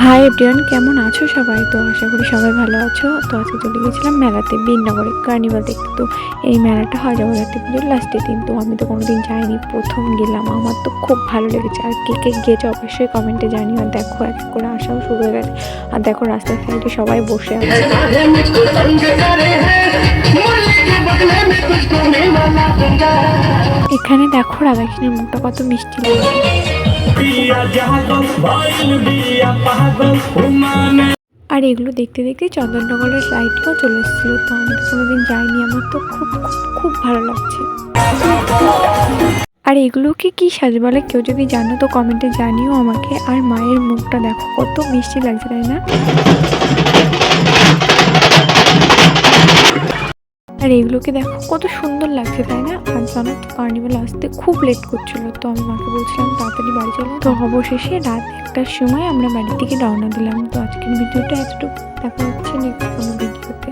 Hi everyone, কেমন আছো সবাই? তো আশা করি সবাই ভালো আছো। তো আজকে চলে গেছিলাম মেলাতে, বীরনগরে কার্নিভাল দেখতে। তো এই মেলাটা হয় জগদ্ধাত্রী পুজোর লাস্টের দিন। তো আমি তো কোনোদিন যাইনি, প্রথম গেলাম। আমার তো খুব ভালো লেগেছে। আর কে কে গিয়েছে অবশ্যই কমেন্টে জানিও। আর দেখো এক এক করে আসাও শুরু হয়ে গেছে। আর দেখো রাস্তার সাইডে সবাই বসে আছে। এখানে দেখো রাধাকৃষ্ণের মুখটা কত মিষ্টি লাগে। আর এগুলো দেখতে দেখতে চন্দননগরের লাইটটাও চলে এসেছিলো। তো আমি তো কোনোদিন যাইনি, আমার তো খুব খুব খুব ভালো লাগছে। আর এগুলোকে কি সাজে বলে, কেউ যদি জানো তো কমেন্টে জানিও আমাকে। আর মায়ের মুখটা দেখো কত মিষ্টি লাগছে, তাই না? আর এগুলোকে দেখো কত সুন্দর লাগছে, তাই না? আর জানো তো কার্নিভাল আসতে খুব লেট করছিল। তো আমি মাকে বলছিলাম তাড়াতাড়ি বাড়ি চলো। তো অবশেষে রাত 1টার সময় আমরা বাড়ি থেকে রওনা দিলাম। তো আজকের ভিডিওটা এতটুকু, দেখা হচ্ছে নেক্সট কোনো ভিডিওতে।